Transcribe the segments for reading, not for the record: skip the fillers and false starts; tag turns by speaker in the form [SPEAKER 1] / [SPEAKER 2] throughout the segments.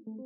[SPEAKER 1] നമസ്കാരം,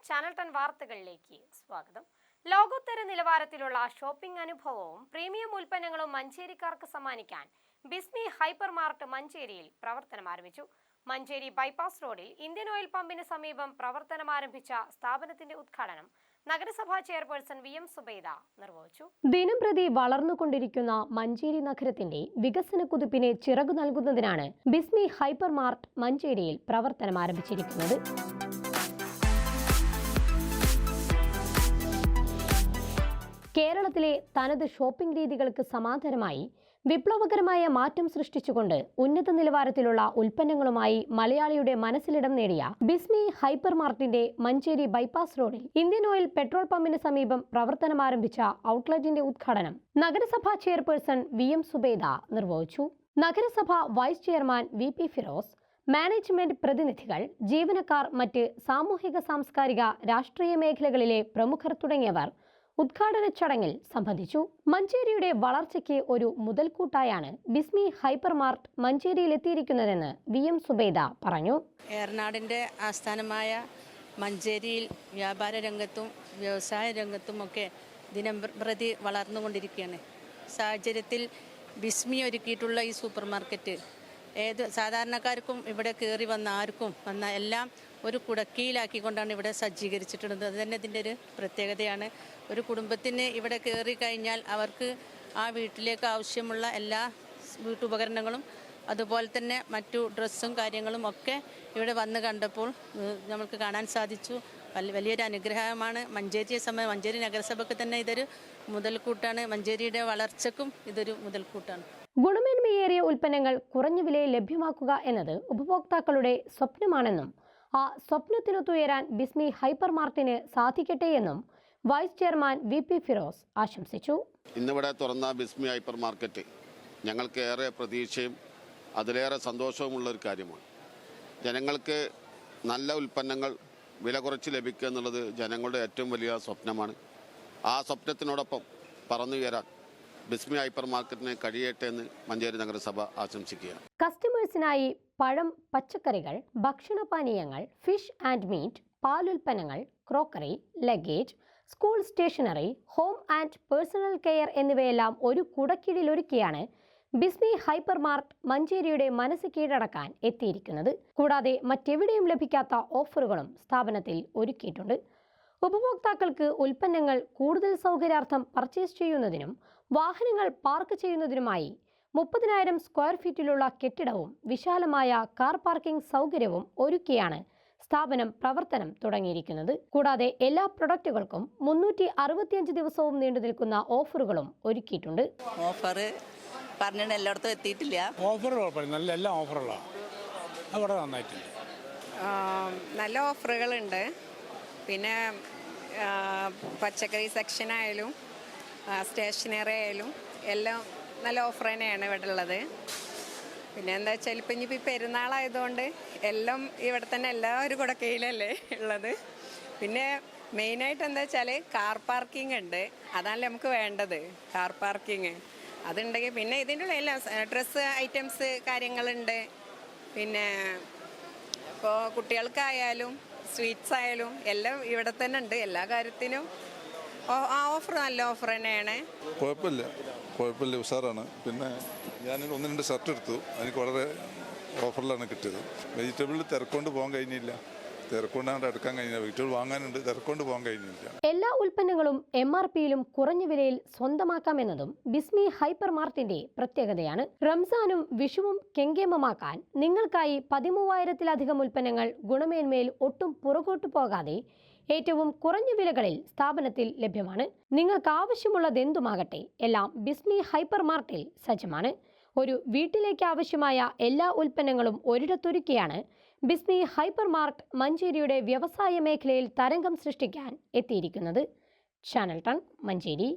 [SPEAKER 1] ചാനൽ 10 വാർത്തകളിലേക്ക് സ്വാഗതം. ലോകോത്തര നിലവാരത്തിലുള്ള ഷോപ്പിംഗ് അനുഭവവും പ്രീമിയം ഉൽപ്പന്നങ്ങളും മഞ്ചേരിക്കാർക്ക് സമ്മാനിക്കാൻ ബിസ്മി ഹൈപ്പർ മാർട്ട് മഞ്ചേരിയിൽ പ്രവർത്തനം ആരംഭിച്ചു. മഞ്ചേരി ബൈപ്പാസ് റോഡിൽ ഇന്ത്യൻ ഓയിൽ പമ്പിന് സമീപം പ്രവർത്തനം ആരംഭിച്ച സ്ഥാപനത്തിന്റെ ഉദ്ഘാടനം നഗരസഭാ ചെയർപേഴ്സൺ VM സുബൈദ നിർവഹിച്ചു. ദിനംപ്രതി വളർന്നുകൊണ്ടിരിക്കുന്ന മഞ്ചേരി നഗരത്തിന്റെ വികസന കുതിപ്പിന് ചിറകു നൽകുന്നതിനാണ് ബിസ്മി ഹൈപ്പർ മാർട്ട് മഞ്ചേരിയിൽ പ്രവർത്തനം ആരംഭിച്ചിരിക്കുന്നത്. കേരളത്തിലെ തനത് ഷോപ്പിംഗ് രീതികൾക്ക് സമാന്തരമായി വിപ്ലവകരമായ മാറ്റം സൃഷ്ടിച്ചുകൊണ്ട് ഉന്നത നിലവാരത്തിലുള്ള ഉൽപ്പന്നങ്ങളുമായി മലയാളിയുടെ മനസ്സിലിടം നേടിയ ബിസ്മി ഹൈപ്പർ മാർട്ടിന്റെ മഞ്ചേരി ബൈപ്പാസ് റോഡിൽ ഇന്ത്യൻ ഓയിൽ പെട്രോൾ പമ്പിന് സമീപം പ്രവർത്തനം ആരംഭിച്ച ഔട്ട്ലെറ്റിന്റെ ഉദ്ഘാടനം നഗരസഭാ ചെയർപേഴ്സൺ VM സുബൈദ നിർവഹിച്ചു. നഗരസഭ vice chairman VP Firoz, management പ്രതിനിധികൾ, ജീവനക്കാർ, മറ്റ് സാമൂഹിക സാംസ്കാരിക രാഷ്ട്രീയ മേഖലകളിലെ പ്രമുഖർ തുടങ്ങിയവർ ഉദ്ഘാടന ചടങ്ങിൽ സംബന്ധിച്ചു. മഞ്ചേരിയുടെ വളർച്ചയ്ക്ക് ഒരു മുതൽക്കൂട്ടായാണ് ബിസ്മി ഹൈപ്പർ മാർട്ട് മഞ്ചേരിയിൽ എത്തിയിരിക്കുന്നതെന്ന് VM സുബൈദ പറഞ്ഞു.
[SPEAKER 2] ഏറനാടിൻ്റെ ആസ്ഥാനമായ മഞ്ചേരിയിൽ വ്യാപാര രംഗത്തും വ്യവസായ രംഗത്തുമൊക്കെ ദിനംപ്രതി വളർന്നുകൊണ്ടിരിക്കുകയാണ്. സാഹചര്യത്തിൽ ബിസ്മി ഒരുക്കിയിട്ടുള്ള ഈ സൂപ്പർ മാർക്കറ്റ് ഏത് സാധാരണക്കാർക്കും ഇവിടെ കയറി വന്ന ആർക്കും വന്ന എല്ലാം ഒരു കുടക്കീഴിലാക്കിക്കൊണ്ടാണ് ഇവിടെ സജ്ജീകരിച്ചിട്ടുള്ളത്. അത് തന്നെ ഇതിൻ്റെ ഒരു പ്രത്യേകതയാണ്. ഒരു കുടുംബത്തിന് ഇവിടെ കയറി കഴിഞ്ഞാൽ അവർക്ക് ആ വീട്ടിലേക്ക് ആവശ്യമുള്ള എല്ലാ വീട്ടുപകരണങ്ങളും അതുപോലെ തന്നെ മറ്റു ഡ്രസ്സും കാര്യങ്ങളും ഒക്കെ ഇവിടെ വന്ന് കണ്ടപ്പോൾ നമുക്ക് കാണാൻ സാധിച്ചു. വലിയൊരു അനുഗ്രഹമാണ്. മഞ്ചേരി നഗരസഭയ്ക്ക് തന്നെ ഇതൊരു മുതൽക്കൂട്ടാണ്. മഞ്ചേരിയുടെ വളർച്ചയ്ക്കും ഇതൊരു മുതൽക്കൂട്ടാണ്.
[SPEAKER 1] ഗുണമേന്മയേറിയ ഉൽപ്പന്നങ്ങൾ കുറഞ്ഞ വിലയിൽ ലഭ്യമാക്കുക എന്നത് ഉപഭോക്താക്കളുടെ സ്വപ്നമാണെന്നും ആ സ്വപ്നത്തിനൊത്തുയരാൻ ബിസ്മി ഹൈപ്പർ മാർട്ടിന് സാധിക്കട്ടെ എന്നും വൈസ് ചെയർമാൻ VP ഫിറോസ് ആശംസിച്ചു.
[SPEAKER 3] ഇന്നിവിടെ തുറന്ന ബിസ്മി ഹൈപ്പർ മാർക്കറ്റ് ഞങ്ങൾക്ക് ഏറെ പ്രതീക്ഷയും അതിലേറെ സന്തോഷവുമുള്ള ഒരു കാര്യമാണ്. ജനങ്ങൾക്ക് നല്ല ഉൽപ്പന്നങ്ങൾ വില കുറച്ച് ലഭിക്കുക എന്നുള്ളത് ജനങ്ങളുടെ ഏറ്റവും വലിയ സ്വപ്നമാണ്. ആ സ്വപ്നത്തിനോടൊപ്പം പറന്നുയരാൻ ബിസ്മി ഹൈപ്പർ മാർക്കറ്റിന് കഴിയട്ടെ എന്ന് മഞ്ചേരി നഗരസഭ ആശംസിക്കുകയാണ്.
[SPEAKER 1] കസ്റ്റമേഴ്സിനായി പഴം, പച്ചക്കറികൾ, ഭക്ഷണപാനീയങ്ങൾ, ഫിഷ് ആൻഡ് മീറ്റ്, പാലുൽപ്പന്നങ്ങൾ, crockery, luggage, school stationery, home and personal care എന്നിവയെല്ലാം ഒരു കുടക്കീഴിലൊരുക്കിയാണ് ബിസ്മി ഹൈപ്പർ മാർട്ട് മഞ്ചേരിയുടെ മനസ്സ് കീഴടക്കാൻ എത്തിയിരിക്കുന്നത്. കൂടാതെ മറ്റെവിടെയും ലഭിക്കാത്ത ഓഫറുകളും സ്ഥാപനത്തിൽ ഒരുക്കിയിട്ടുണ്ട്. ഉപഭോക്താക്കൾക്ക് ഉൽപ്പന്നങ്ങൾ കൂടുതൽ സൗകര്യാർത്ഥം പർച്ചേസ് ചെയ്യുന്നതിനും വാഹനങ്ങൾ പാർക്ക് ചെയ്യുന്നതിനുമായി 30,000 സ്ക്വയർ ഫീറ്റിലുള്ള കെട്ടിടവും വിശാലമായ കാർ പാർക്കിംഗ് സൗകര്യവും ഒരുക്കിയാണ് സ്ഥാപനം പ്രവർത്തനം തുടങ്ങിയിരിക്കുന്നത്. കൂടാതെ എല്ലാ പ്രൊഡക്റ്റുകൾക്കും 365 ദിവസവും നീണ്ടു നിൽക്കുന്ന ഓഫറുകളും ഒരുക്കിയിട്ടുണ്ട്.
[SPEAKER 2] ഓഫർ പറഞ്ഞിട്ട് എല്ലായിടത്തും എത്തിയിട്ടില്ല.
[SPEAKER 4] എല്ലാ ഓഫറുകളാണ് അവിടെ നന്നായിട്ടുണ്ട്.
[SPEAKER 5] നല്ല ഓഫറുകളുണ്ട്. പിന്നെ പച്ചക്കറി സെക്ഷനായാലും സ്റ്റേഷനറി ആയാലും എല്ലാം നല്ല ഓഫർ തന്നെയാണ് ഇവിടെ ഉള്ളത്. പിന്നെ എന്താ വെച്ചാൽ ഇപ്പം ഇനിയിപ്പോൾ ഈ പെരുന്നാളായതുകൊണ്ട് എല്ലാം ഇവിടെ തന്നെ എല്ലാവരും കൂടെ കയ്യിലല്ലേ ഉള്ളത്. പിന്നെ മെയിനായിട്ട് എന്താ വെച്ചാൽ കാർ പാർക്കിംഗ് ഉണ്ട്. അതാണല്ലോ നമുക്ക് വേണ്ടത്, കാർ പാർക്കിങ്. അതുണ്ടെങ്കിൽ പിന്നെ ഇതിൻ്റെ ഉള്ള എല്ലാം ഡ്രസ്സ് ഐറ്റംസ് കാര്യങ്ങളുണ്ട്. പിന്നെ ഇപ്പോൾ കുട്ടികൾക്കായാലും സ്വീറ്റ്സ് ആയാലും എല്ലാം ഇവിടെ തന്നെ ഉണ്ട്. എല്ലാ കാര്യത്തിനും ആ ഓഫർ നല്ല ഓഫർ തന്നെയാണ്.
[SPEAKER 6] കുഴപ്പമില്ല, ഉഷാറാണ്. പിന്നെ ഞാൻ 1-2 ഷർട്ട് എടുത്തു, എനിക്ക് വളരെ ഓഫറിലാണ് കിട്ടിയത്. വെജിറ്റബിളിൽ തിരക്കൊണ്ട് പോകാൻ കഴിഞ്ഞില്ല, തിരക്കൊണ്ടാണ്ട് എടുക്കാൻ കഴിഞ്ഞില്ല. വെജിറ്റബിൾ വാങ്ങാനുണ്ട്, തിരക്കൊണ്ട് പോകാൻ കഴിഞ്ഞില്ല.
[SPEAKER 1] എല്ലാ ഉൽപ്പന്നങ്ങളും MRPയിലും കുറഞ്ഞ വിലയിൽ സ്വന്തമാക്കാമെന്നതും ബിസ്മി ഹൈപ്പർ മാർട്ടിന്റെ പ്രത്യേകതയാണ്. റംസാനും വിഷുവും കെങ്കേമമാക്കാൻ നിങ്ങൾക്കായി 13,000-ലധികം ഉൽപ്പന്നങ്ങൾ ഗുണമേന്മയിൽ ഒട്ടും പുറകോട്ടു പോകാതെ ഏറ്റവും കുറഞ്ഞ വിലകളിൽ സ്ഥാപനത്തിൽ ലഭ്യമാണ്. നിങ്ങൾക്ക് ആവശ്യമുള്ളതെന്തുമാകട്ടെ എല്ലാം ബിസ്മി ഹൈപ്പർ മാർട്ടിൽ സജ്ജമാണ്. ഒരു വീട്ടിലേക്ക് ആവശ്യമായ എല്ലാ ഉൽപ്പന്നങ്ങളും ഒരിടത്തൊരുക്കിയാണ് ബിസ്മി ഹൈപ്പർ മാർട്ട് മഞ്ചേരിയുടെ വ്യവസായ മേഖലയിൽ തരംഗം സൃഷ്ടിക്കാൻ എത്തിയിരിക്കുന്നത്. ചാനൽ 10 മഞ്ചേരി.